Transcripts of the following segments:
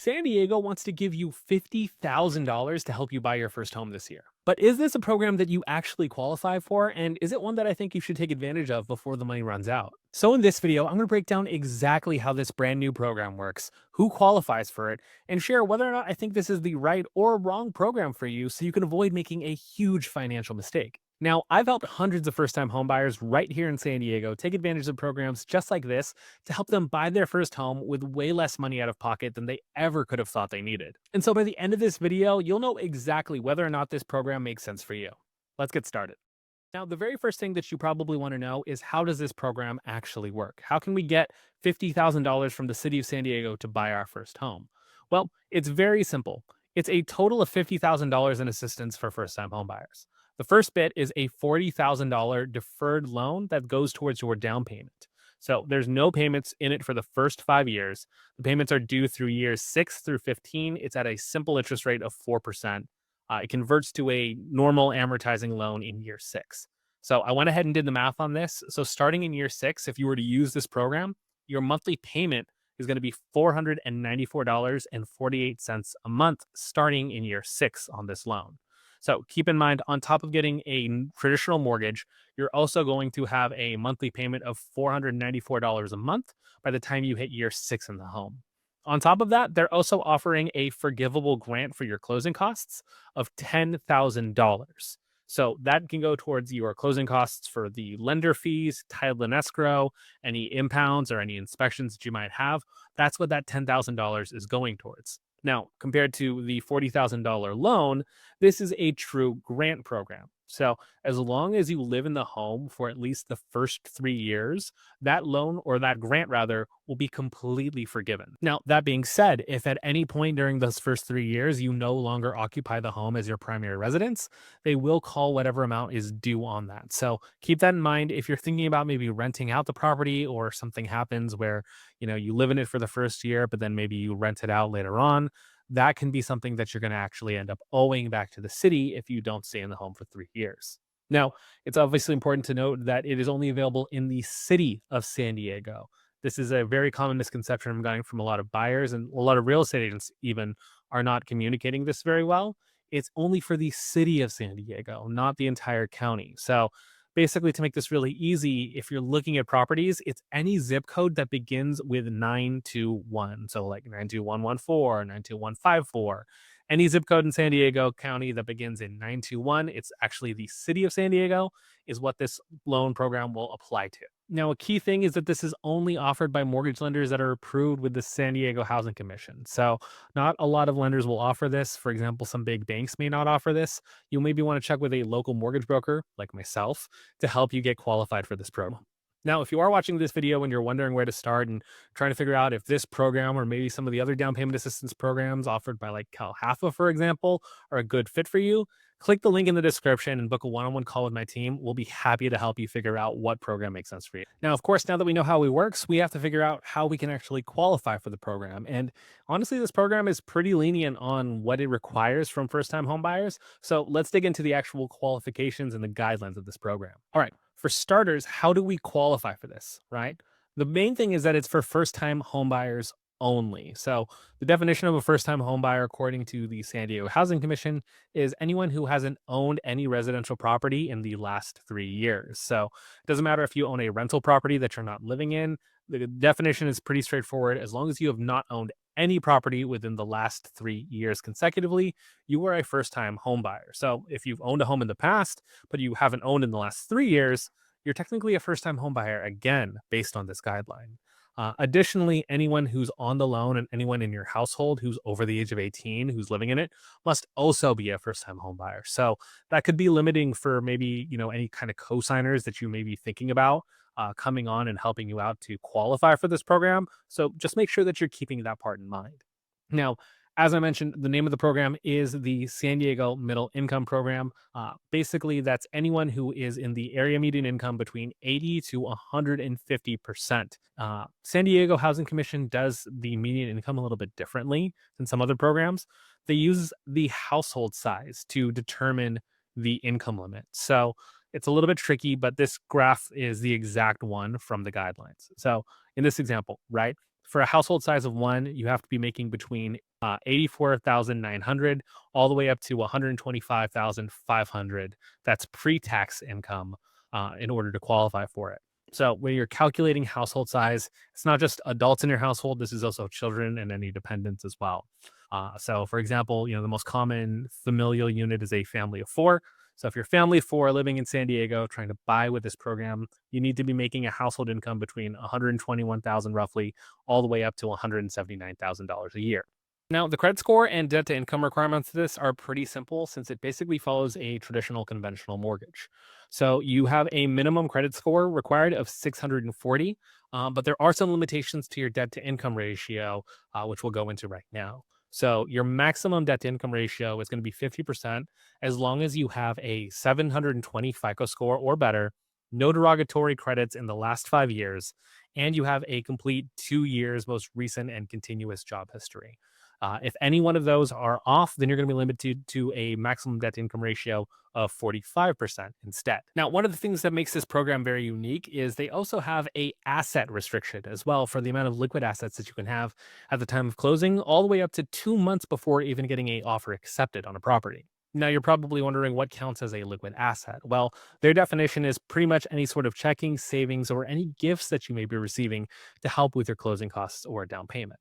San Diego wants to give you $50,000 to help you buy your first home this year. But is this a program that you actually qualify for? And is it one that I think you should take advantage of before the money runs out? So, in this video, I'm going to break down exactly how this brand new program works, who qualifies for it, and share whether or not I think this is the right or wrong program for you so you can avoid making a huge financial mistake. Now, I've helped hundreds of first time homebuyers right here in San Diego take advantage of programs just like this to help them buy their first home with way less money out of pocket than they ever could have thought they needed. And so by the end of this video, you'll know exactly whether or not this program makes sense for you. Let's get started. Now, the very first thing that you probably want to know is, how does this program actually work? How can we get $50,000 from the city of San Diego to buy our first home? Well, it's very simple. It's a total of $50,000 in assistance for first time homebuyers. The first bit is a $40,000 deferred loan that goes towards your down payment. So there's no payments in it for the first 5 years. The payments are due through years 6 through 15. It's at a simple interest rate of 4%. It converts to a normal amortizing loan in year 6. So I went ahead and did the math on this. So starting in year 6, if you were to use this program, your monthly payment is going to be $494.48 a month starting in year 6 on this loan. So keep in mind, on top of getting a traditional mortgage, you're also going to have a monthly payment of $494 a month by the time you hit year 6 in the home. On top of that, they're also offering a forgivable grant for your closing costs of $10,000. So that can go towards your closing costs for the lender fees, title and escrow, any impounds or any inspections that you might have. That's what that $10,000 is going towards. Now, compared to the $40,000 loan, this is a true grant program. So, as long as you live in the home for at least the first 3 years, that loan, or that grant rather, will be completely forgiven. Now, that being said, if at any point during those first 3 years you no longer occupy the home as your primary residence, they will call whatever amount is due on that. So, keep that in mind if you're thinking about maybe renting out the property, or something happens where you live in it for the first year, but then maybe you rent it out later on. That can be something that you're going to actually end up owing back to the city if you don't stay in the home for 3 years. Now, it's obviously important to note that it is only available in the city of San Diego. This is a very common misconception I'm getting from a lot of buyers, and a lot of real estate agents even are not communicating this very well. It's only for the city of San Diego, not the entire county. So basically, to make this really easy, if you're looking at properties, it's any zip code that begins with 921. So like 92114, 92154. Any zip code in San Diego County that begins in 921, it's actually the city of San Diego, is what this loan program will apply to. Now, a key thing is that this is only offered by mortgage lenders that are approved with the San Diego Housing Commission. So, not a lot of lenders will offer this. For example, some big banks may not offer this. You maybe want to check with a local mortgage broker like myself to help you get qualified for this program. Now, if you are watching this video and you're wondering where to start and trying to figure out if this program or maybe some of the other down payment assistance programs offered by like CalHFA, for example, are a good fit for you, click the link in the description and book a one-on-one call with my team. We'll be happy to help you figure out what program makes sense for you. Now, of course, now that we know how it works, we have to figure out how we can actually qualify for the program. And honestly, this program is pretty lenient on what it requires from first-time homebuyers. So let's dig into the actual qualifications and the guidelines of this program. All right. For starters, how do we qualify for this, right? The main thing is that it's for first time homebuyers only. So, the definition of a first time homebuyer, according to the San Diego Housing Commission, is anyone who hasn't owned any residential property in the last 3 years. So, it doesn't matter if you own a rental property that you're not living in. The definition is pretty straightforward. As long as you have not owned any property within the last 3 years consecutively, you are a first time homebuyer. So, if you've owned a home in the past, but you haven't owned in the last 3 years, you're technically a first time homebuyer again, based on this guideline. Additionally, anyone who's on the loan and anyone in your household who's over the age of 18 who's living in it must also be a first time homebuyer. So that could be limiting for maybe, any kind of co-signers that you may be thinking about coming on and helping you out to qualify for this program. So just make sure that you're keeping that part in mind. Now, as I mentioned, the name of the program is the San Diego Middle Income Program. Basically, that's anyone who is in the area median income between 80 to 150%. San Diego Housing Commission does the median income a little bit differently than some other programs. They use the household size to determine the income limit. So it's a little bit tricky, but this graph is the exact one from the guidelines. So in this example, right? For a household size of one, you have to be making between 84,900 all the way up to 125,500. That's pre-tax income in order to qualify for it. So when you're calculating household size, it's not just adults in your household. This is also children and any dependents as well. So, for example, the most common familial unit is a family of four. So, if you're a family of four living in San Diego trying to buy with this program, you need to be making a household income between 121,000 roughly, all the way up to $179,000 a year. Now, the credit score and debt to income requirements of this are pretty simple since it basically follows a traditional conventional mortgage. So you have a minimum credit score required of 640, but there are some limitations to your debt to income ratio, which we'll go into right now. So your maximum debt to income ratio is going to be 50% as long as you have a 720 FICO score or better, no derogatory credits in the last 5 years, and you have a complete 2 years most recent and continuous job history. If any one of those are off, then you're going to be limited to a maximum debt to income ratio of 45% instead. Now, one of the things that makes this program very unique is they also have a asset restriction as well for the amount of liquid assets that you can have at the time of closing, all the way up to 2 months before even getting a offer accepted on a property. Now, you're probably wondering what counts as a liquid asset. Well, their definition is pretty much any sort of checking, savings, or any gifts that you may be receiving to help with your closing costs or down payment.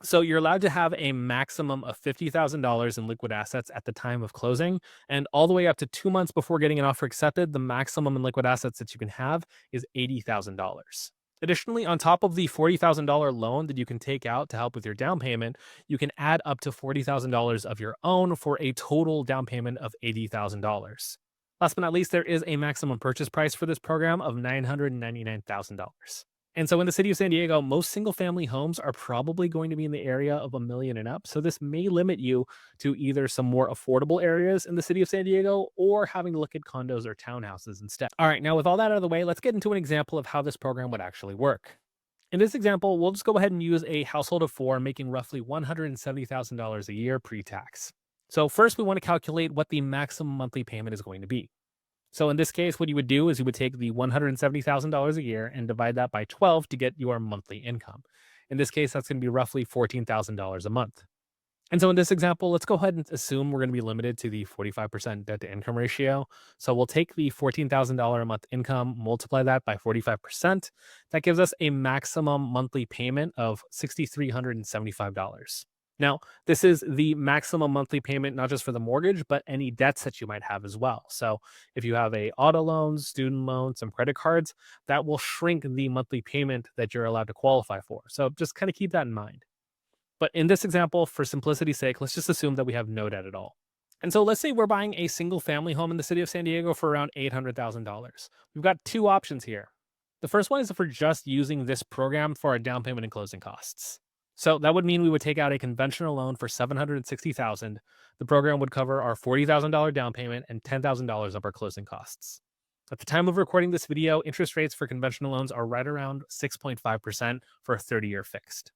So you're allowed to have a maximum of $50,000 in liquid assets at the time of closing, and all the way up to 2 months before getting an offer accepted, the maximum in liquid assets that you can have is $80,000. Additionally, on top of the $40,000 loan that you can take out to help with your down payment, you can add up to $40,000 of your own for a total down payment of $80,000. Last but not least, there is a maximum purchase price for this program of $999,000. And so in the city of San Diego, most single family homes are probably going to be in the area of a million and up. So this may limit you to either some more affordable areas in the city of San Diego or having to look at condos or townhouses instead. All right, now with all that out of the way, let's get into an example of how this program would actually work. In this example, we'll just go ahead and use a household of four making roughly $170,000 a year pre-tax. So first we want to calculate what the maximum monthly payment is going to be. So in this case, what you would do is you would take the $170,000 a year and divide that by 12 to get your monthly income. In this case, that's going to be roughly $14,000 a month. And so in this example, let's go ahead and assume we're going to be limited to the 45% debt to income ratio. So we'll take the $14,000 a month income, multiply that by 45%. That gives us a maximum monthly payment of $6,375. Now, this is the maximum monthly payment, not just for the mortgage, but any debts that you might have as well. So if you have a auto loan, student loan, some credit cards, that will shrink the monthly payment that you're allowed to qualify for. So just kind of keep that in mind. But in this example, for simplicity's sake, let's just assume that we have no debt at all. And so let's say we're buying a single family home in the city of San Diego for around $800,000. We've got two options here. The first one is if we're just using this program for our down payment and closing costs. So that would mean we would take out a conventional loan for $760,000. The program would cover our $40,000 down payment and $10,000 of our closing costs. At the time of recording this video, interest rates for conventional loans are right around 6.5% for a 30-year fixed.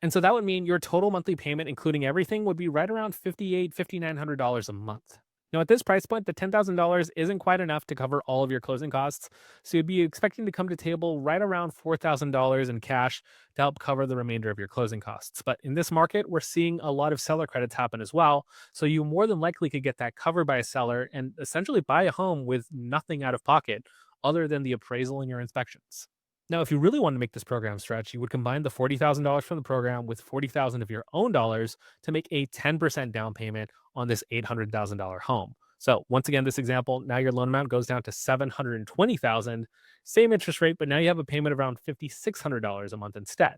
And so that would mean your total monthly payment, including everything, would be right around $5,900 a month. Now, at this price point, the $10,000 isn't quite enough to cover all of your closing costs. So you'd be expecting to come to table right around $4,000 in cash to help cover the remainder of your closing costs. But in this market, we're seeing a lot of seller credits happen as well. So you more than likely could get that covered by a seller and essentially buy a home with nothing out of pocket other than the appraisal and your inspections. Now, if you really want to make this program stretch, you would combine the $40,000 from the program with $40,000 of your own dollars to make a 10% down payment on this $800,000 home. So once again, this example, now your loan amount goes down to $720,000, same interest rate, but now you have a payment of around $5,600 a month instead.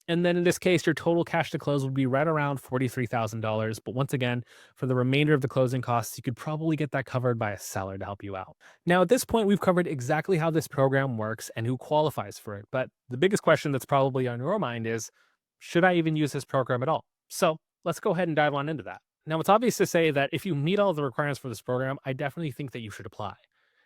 And then in this case, your total cash to close would be right around $43,000. But once again, for the remainder of the closing costs, you could probably get that covered by a seller to help you out. Now, at this point, we've covered exactly how this program works and who qualifies for it. But the biggest question that's probably on your mind is, should I even use this program at all? So let's go ahead and dive on into that. Now, it's obvious to say that if you meet all of the requirements for this program, I definitely think that you should apply.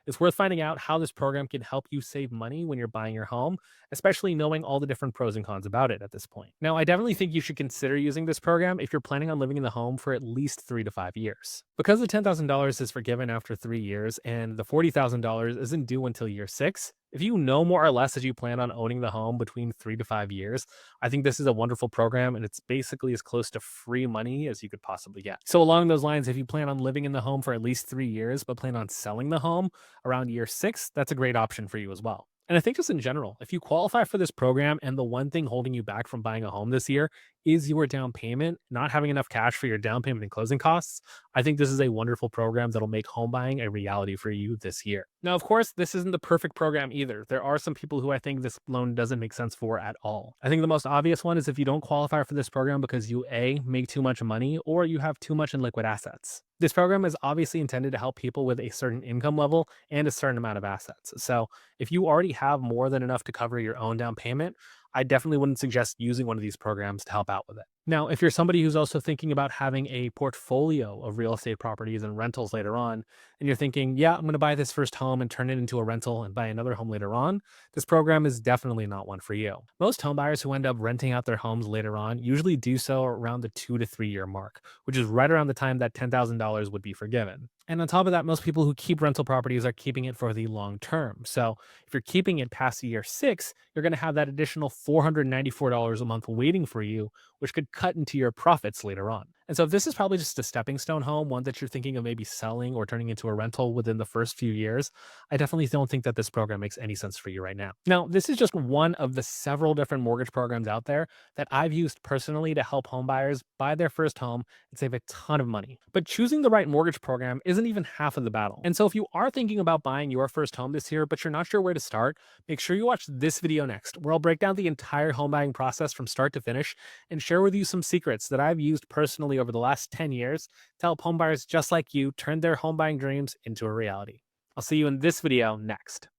It's worth finding out how this program can help you save money when you're buying your home, especially knowing all the different pros and cons about it at this point. Now, I definitely think you should consider using this program if you're planning on living in the home for at least 3 to 5 years. Because the $10,000 is forgiven after 3 years and the $40,000 isn't due until year 6, If you know more or less that you plan on owning the home between 3 to 5 years, I think this is a wonderful program and it's basically as close to free money as you could possibly get. So, along those lines, if you plan on living in the home for at least 3 years, but plan on selling the home around year 6, that's a great option for you as well. And I think just in general, if you qualify for this program and the one thing holding you back from buying a home this year is your down payment, not having enough cash for your down payment and closing costs, I think this is a wonderful program that'll make home buying a reality for you this year. Now, of course, this isn't the perfect program either. There are some people who I think this loan doesn't make sense for at all. I think the most obvious one is if you don't qualify for this program because you A, make too much money or you have too much in liquid assets. This program is obviously intended to help people with a certain income level and a certain amount of assets. So, if you already have more than enough to cover your own down payment, I definitely wouldn't suggest using one of these programs to help out with it. Now, if you're somebody who's also thinking about having a portfolio of real estate properties and rentals later on, and you're thinking, yeah, I'm going to buy this first home and turn it into a rental and buy another home later on, this program is definitely not one for you. Most home buyers who end up renting out their homes later on usually do so around the 2 to 3 year mark, which is right around the time that $10,000 would be forgiven. And on top of that, most people who keep rental properties are keeping it for the long term. So if you're keeping it past year 6, you're going to have that additional $494 a month waiting for you, which could cut into your profits later on. And so, if this is probably just a stepping stone home, one that you're thinking of maybe selling or turning into a rental within the first few years, I definitely don't think that this program makes any sense for you right now. Now, this is just one of the several different mortgage programs out there that I've used personally to help home buyers buy their first home and save a ton of money. But choosing the right mortgage program isn't even half of the battle. And so, if you are thinking about buying your first home this year, but you're not sure where to start, make sure you watch this video next, where I'll break down the entire home buying process from start to finish and share with you some secrets that I've used personally over the last 10 years to help homebuyers just like you turn their home buying dreams into a reality. I'll see you in this video next.